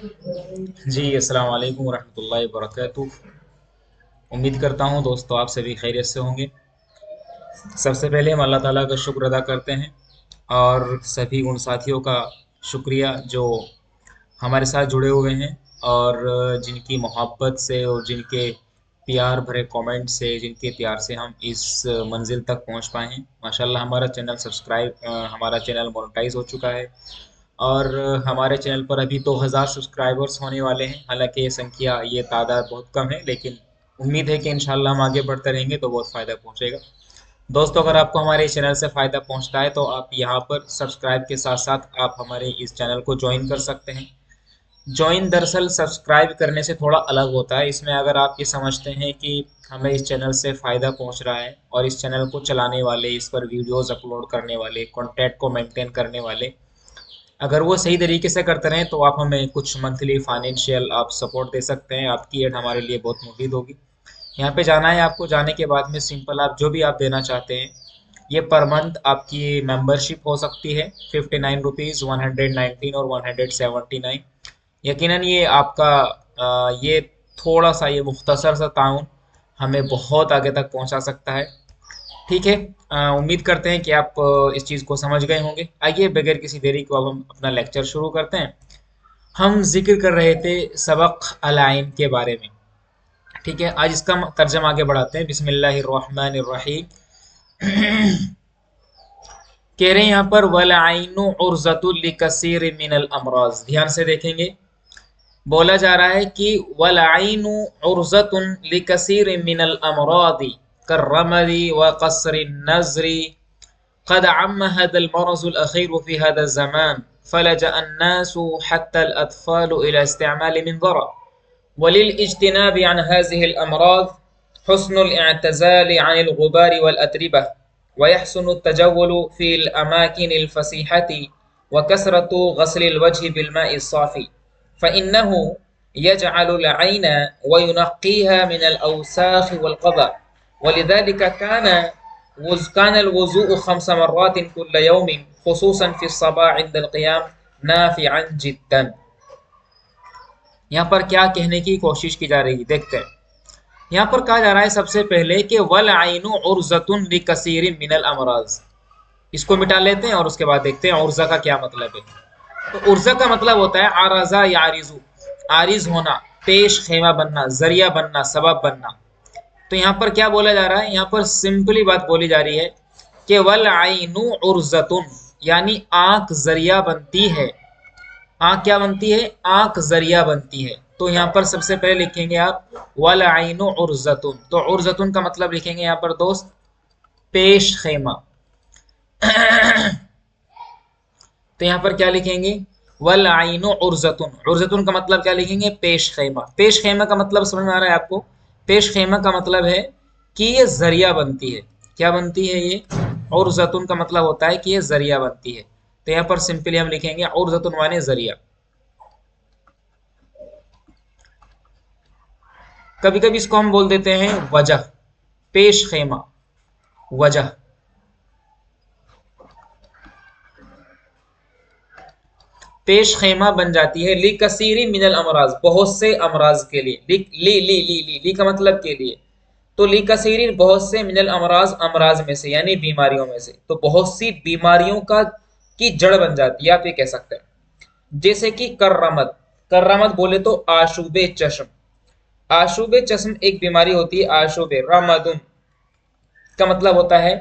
جی السلام علیکم ورحمۃ اللہ وبرکاتہ۔ امید کرتا ہوں دوستو آپ سبھی خیریت سے ہوں گے۔ سب سے پہلے ہم اللہ تعالیٰ کا شکر ادا کرتے ہیں اور سبھی ان ساتھیوں کا شکریہ جو ہمارے ساتھ جڑے ہوئے ہیں اور جن کی محبت سے اور جن کے پیار بھرے کامنٹ سے، جن کے پیار سے ہم اس منزل تک پہنچ پائے ہیں۔ ماشاءاللہ ہمارا چینل مونٹائز ہو چکا ہے اور ہمارے چینل پر ابھی 2000 سبسکرائبرز ہونے والے ہیں۔ حالانکہ یہ تعداد بہت کم ہے، لیکن امید ہے کہ انشاءاللہ ہم آگے بڑھتے رہیں گے تو بہت فائدہ پہنچے گا۔ دوستو اگر آپ کو ہمارے چینل سے فائدہ پہنچتا ہے تو آپ یہاں پر سبسکرائب کے ساتھ ساتھ آپ ہمارے اس چینل کو جوائن کر سکتے ہیں۔ جوائن دراصل سبسکرائب کرنے سے تھوڑا الگ ہوتا ہے۔ اس میں اگر آپ یہ سمجھتے ہیں کہ ہمیں اس چینل سے فائدہ پہنچ رہا ہے اور اس چینل کو چلانے والے، اس پر ویڈیوز اپلوڈ کرنے والے، کانٹینٹ کو مینٹین کرنے والے اگر وہ صحیح طریقے سے کرتے رہیں تو آپ ہمیں کچھ منتھلی فائنینشیل آپ سپورٹ دے سکتے ہیں۔ آپ کی ایڈ ہمارے لیے بہت مفید ہوگی۔ یہاں پہ جانا ہے آپ کو، جانے کے بعد میں سمپل آپ جو بھی آپ دینا چاہتے ہیں، یہ پر منتھ آپ کی ممبرشپ ہو سکتی ہے 59 روپیز، 119 اور 179۔ یقیناً یہ آپ کا یہ تھوڑا سا یہ مختصر سا تعاون ہمیں بہت آگے تک پہنچا سکتا ہے۔ ٹھیک ہے، امید کرتے ہیں کہ آپ اس چیز کو سمجھ گئے ہوں گے۔ آئیے بغیر کسی دیری کو اب ہم اپنا لیکچر شروع کرتے ہیں۔ ہم ذکر کر رہے تھے سبق العین کے بارے میں۔ ٹھیک ہے، آج اس کا ترجمہ آگے بڑھاتے ہیں۔ بسم اللہ الرحمن الرحیم۔ کہہ رہے ہیں یہاں پر والعین عرضۃ لکثیر من الامراض۔ دھیان سے دیکھیں گے، بولا جا رہا ہے کہ والعین عرضۃ لکثیر من الامراض كالرمد وقصر النظر قد عم هذا المرض الأخير في هذا الزمان فلجأ الناس حتى الأطفال إلى استعمال منظرة. وللاجتناب عن هذه الأمراض حسن الاعتزال عن الغبار والأتربة، ويحسن التجول في الأماكن الفسيحة، وكثرة غسل الوجه بالماء الصافي، فإنه يجعل العين وينقيها من الأوساخ والقذى. ولذلك كان الوضوء 5 مرات كل يوم خصوصا في الصباح عند القيام نافعا جدا۔ یہاں پر کیا کہنے کی کوشش کی جا رہی ہے دیکھتے ہیں۔ یہاں پر کہا جا رہا ہے سب سے پہلے کہ والعین عرضۃ لکثیر من الامراض۔ اس کو مٹا لیتے ہیں اور اس کے بعد دیکھتے ہیں عرضہ کا کیا مطلب ہے۔ تو عرضہ کا مطلب ہوتا ہے عارضہ یعرض، عارض ہونا، پیش خیمہ بننا، ذریعہ بننا، سبب بننا۔ تو یہاں پر کیا بولا جا رہا ہے؟ یہاں پر سمپلی بات بولی جا رہی ہے کہ والعین عرضۃ، یعنی آنکھ ذریعہ بنتی ہے۔ آنکھ کیا بنتی ہے؟ آنکھ ذریعہ بنتی ہے۔ تو یہاں پر سب سے پہلے لکھیں گے آپ والعین عرضۃ۔ تو عرضۃ کا مطلب لکھیں گے یہاں پر دوست پیش خیمہ۔ تو یہاں پر کیا لکھیں گے؟ والعین عرضۃ۔ عرضۃ کا مطلب کیا لکھیں گے؟ پیش خیمہ۔ پیش خیمہ کا مطلب سمجھ میں آ رہا ہے آپ کو؟ پیش خیمہ کا مطلب ہے کہ یہ ذریعہ بنتی ہے۔ کیا بنتی ہے یہ؟ عرضۃ کا مطلب ہوتا ہے کہ یہ ذریعہ بنتی ہے۔ تو یہاں پر سمپلی ہم لکھیں گے عرضۃ معنی ذریعہ۔ کبھی کبھی اس کو ہم بول دیتے ہیں وجہ، پیش خیمہ، وجہ۔ پیش خیمہ بن جاتی ہے لکثیر من الامراض، بہت سے امراض کے لیے۔ لی کا مطلب کے لیے، تو لکثیر بہت سے، من الامراض امراض میں سے یعنی بیماریوں میں سے۔ تو بہت سی بیماریوں کی جڑ بن جاتی ہے، آپ یہ کہہ سکتے ہیں۔ جیسے کہ کررمد، کررمد بولے تو آشوب چشم۔ آشوب چشم ایک بیماری ہوتی ہے، آشوب رمدن کا مطلب ہوتا ہے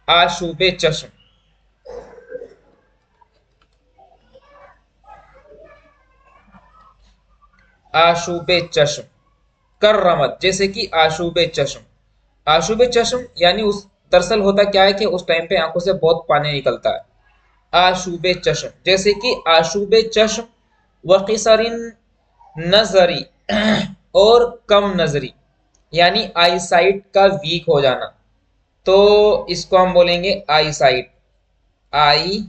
آشوب چشم۔ آشوب چشم، کررمد جیسے کہ آشوب چشم۔ آشوب چشم یعنی دراصل ہوتا کیا ہے کہ اس ٹائم پہ آنکھوں سے بہت پانی نکلتا ہے۔ آشوب چشم جیسے کہ آشوب چشم، وقصر نظری اور کم نظری یعنی آئی سائٹ کا ویک ہو جانا۔ تو اس کو ہم بولیں گے آئی سائٹ، آئی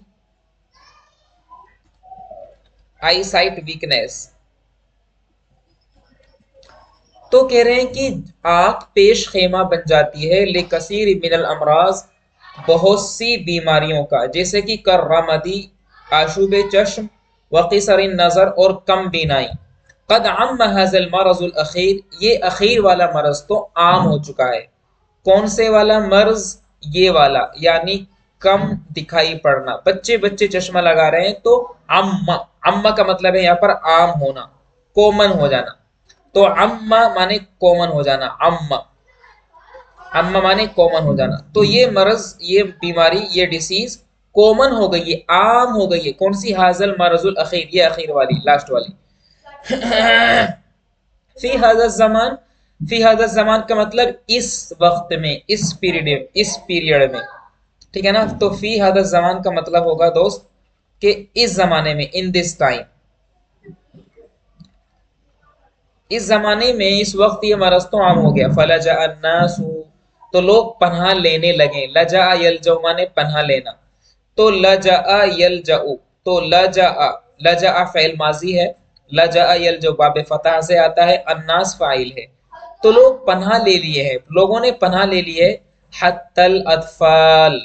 سائٹ ویکنیس۔ تو کہہ رہے ہیں کہ آنکھ پیش خیمہ بن جاتی ہے لکثیر من الامراض، بہت سی بیماریوں کا، جیسے کہ کررمدی آشوب چشم، وقصر النظر اور کم بینائی. قد عم هذا المرض الاخیر، یہ اخیر والا مرض تو عام ہو چکا ہے. کون سے والا مرض؟ یہ والا، یعنی کم دکھائی پڑنا. بچے بچے چشمہ لگا رہے ہیں تو عم کا مطلب ہے یہاں پر عام ہونا، کومن ہو جانا. تو عم مانے کومن ہو جانا، عم مانے کومن ہو جانا. تو یہ مرض، یہ بیماری، یہ ڈیسیز کومن ہو گئی ہے، عام ہو گئی ہے. کون سی؟ حاضل مرض الاخیر، یہ اخیر والی، لاسٹ والی. فی هذا الزمان، فی هذا الزمان کا مطلب اس وقت میں، اس پیریڈ میں. ٹھیک ہے نا؟ تو فی هذا الزمان کا مطلب ہوگا دوست کہ اس زمانے میں، ان دس ٹائم، اس زمانے میں، اس وقت یہ مرض تو عام ہو گیا. فلجأ الناس، تو لوگ پناہ لینے لگے. لجأ یلجأ مانے پناہ لینا. تو لجأ یلجأ، تو لجأ فعل ماضی ہے، لجأ یلجأ باب فتح سے آتا ہے، الناس فاعل ہے. تو لوگ پناہ لے لیے ہیں، لوگوں نے پناہ لے لی ہے. حتی الاطفال،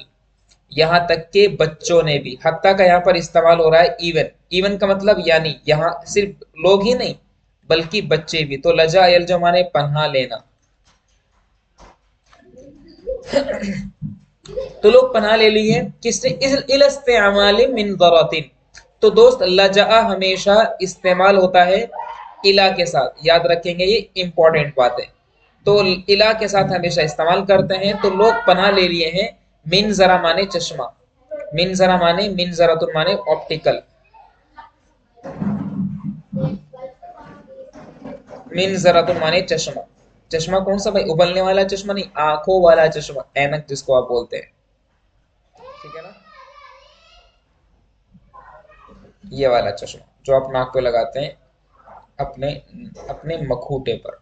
یہاں تک کہ بچوں نے بھی. حتی کا یہاں پر استعمال ہو رہا ہے ایون. ایون کا مطلب یعنی یہاں صرف لوگ ہی نہیں بلکہ بچے بھی. تو لجا یلجا مانے پناہ لینا. تو لوگ پناہ لے لی ہے کس نے؟ الاستعمال من ضرطن. تو دوست لجا ہمیشہ استعمال ہوتا ہے الا کے ساتھ، یاد رکھیں گے، یہ امپورٹنٹ بات ہے. تو الا کے ساتھ ہمیشہ استعمال کرتے ہیں. تو لوگ پناہ لے لیے ہیں من ذرا مانے چشمہ، من ذرا مانے، من ذراتن مانے آپٹیکل، من ذراتن مانے چشمہ. چشمہ کون سا بھائی؟ ابلنے والا چشمہ نہیں، آنکھوں والا چشمہ، اینک جس کو آپ بولتے ہیں. ٹھیک ہے نا؟ یہ والا چشمہ جو آپ ناک پہ لگاتے ہیں اپنے مکھوٹے پر.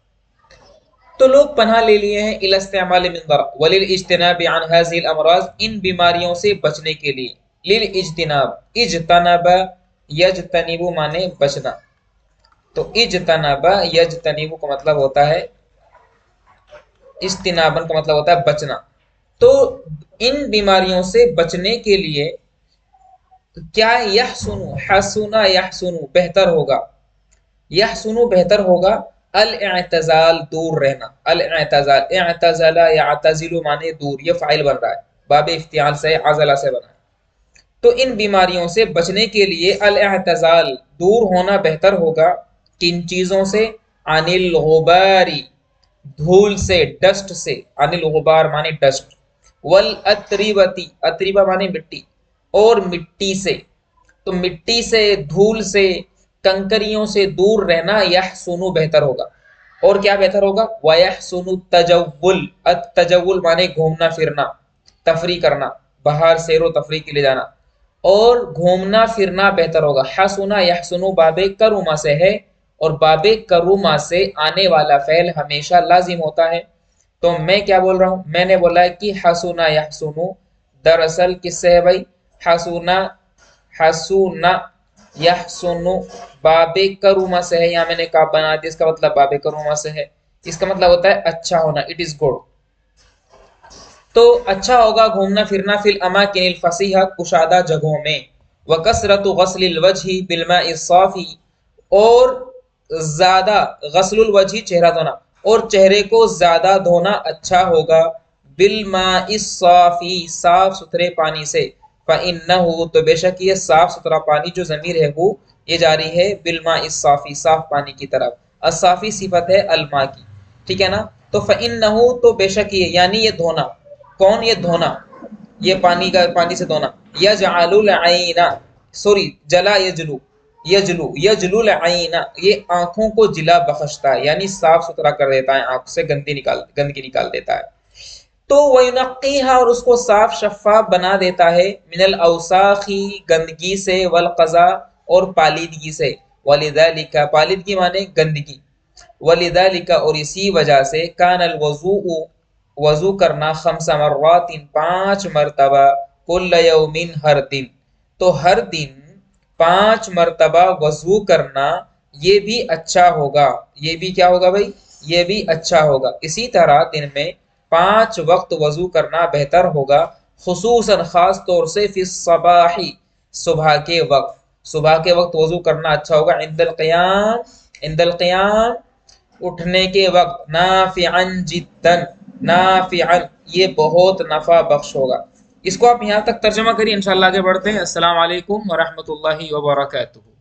تو لوگ پناہ لے لیے ہیں الاستعمال من ضرع وللاجتناب عن هذه الامراض، ان بیماریوں سے بچنے کے لیے. للاجتناب، اجتنب یجتنب مانے بچنا. تو اجتنب یجتنب کا مطلب ہوتا ہے، اجتنابن کا مطلب ہوتا ہے بچنا. تو ان بیماریوں سے بچنے کے لیے کیا؟ یحسن، حسنا یحسن بہتر ہوگا، یحسن بہتر ہوگا، الاعتزال دور رہنا. الاعتزال، اعتزل یعتزل مانے دور، یہ فاعل بن رہا ہے، باب افتعال سے، عزلہ سے بنا ہے. تو ان بیماریوں سے بچنے کے لیے الاعتزال دور ہونا بہتر ہوگا. کن چیزوں سے؟ عن الغباری دھول سے، ڈسٹ سے. عن الغبار مانے ڈسٹ. والاتربتی، اتربہ مانے مٹی، اور مٹی سے. تو مٹی سے، دھول سے، کنکریوں سے دور رہنا یحسن بہتر ہوگا. اور کیا بہتر ہوگا؟ وَيَحْسُنُ التَّجَوُّلُ، التجول مانے گھومنا پھرنا، تفریح کرنا، باہر سیر و تفریح کے لیے جانا. اور گھومنا پھرنا بہتر ہوگا. حسنا یحسن باب کرما سے ہے، اور باب کرما سے آنے والا فعل ہمیشہ لازم ہوتا ہے. تو میں کیا بول رہا ہوں؟ میں نے بولا ہے کہ حسنا یحسن دراصل کس سے ہے بھائی؟ حسنا، حسنا یحسن باب کرما سے ہے. یہاں میں نے کہا بنا دیا، اس کا مطلب باب کرما سے ہے. اس کا مطلب ہوتا ہے اچھا ہونا، اٹ از گڈ. تو اچھا ہوگا گھومنا پھرنا فی الاماکن الفصیحہ، کشادہ جگہوں میں. وکثرت غسل الوجہ بالماء الصافی، اور زیادہ غسل الوجہ چہرہ دھونا، اور چہرے کو زیادہ دھونا اچھا ہوگا. بالماء الصافی صاف ستھرے پانی سے. فإنہ تو بے شک یہ صاف ستھرا پانی، جو ضمیر ہے وہ یہ جاری ہے بالماء الصافی صاف پانی کی طرف. الصافی صفت ہے الماء کی. ٹھیک ہے نا؟ تو فإنہ تو بے شک یہ، یعنی یہ دھونا. کون یہ دھونا؟ یہ پانی کا، پانی سے دھونا. یجعل العین، سوری جلا یجلو، یجلو یجلو العین، یہ آنکھوں کو جلا بخشتا ہے، یعنی صاف ستھرا کر دیتا ہے، آنکھ سے گندگی نکال دیتا ہے. تو وَيُنَقِّيهَا، اور اس کو صاف شفاف بنا دیتا ہے، من الاوساخ گندگی سے، والقذا اور پالیدگی سے. وَلِذَلِكَ پالیدگی مانے گندگی. وَلِذَلِكَ اور اسی وجہ سے، كَانَ الْوَضُوءُ وضو کرنا، 5 مرات 5 مرتبہ، كُلَّ يَوْمٍ ہر دن. تو ہر دن 5 مرتبہ وضو کرنا یہ بھی اچھا ہوگا. یہ بھی کیا ہوگا بھائی؟ یہ بھی اچھا ہوگا. اسی طرح دن میں 5 وقت وضو کرنا بہتر ہوگا، خصوصاً خاص طور سے فی الصباح صبح کے وقت. صبح کے وقت وضو کرنا اچھا ہوگا. عند القیام اٹھنے کے وقت. نافعا جدا، نافعا یہ بہت نفع بخش ہوگا. اس کو آپ یہاں تک ترجمہ کریے، انشاءاللہ آگے بڑھتے ہیں. السلام علیکم ورحمۃ اللہ وبرکاتہ.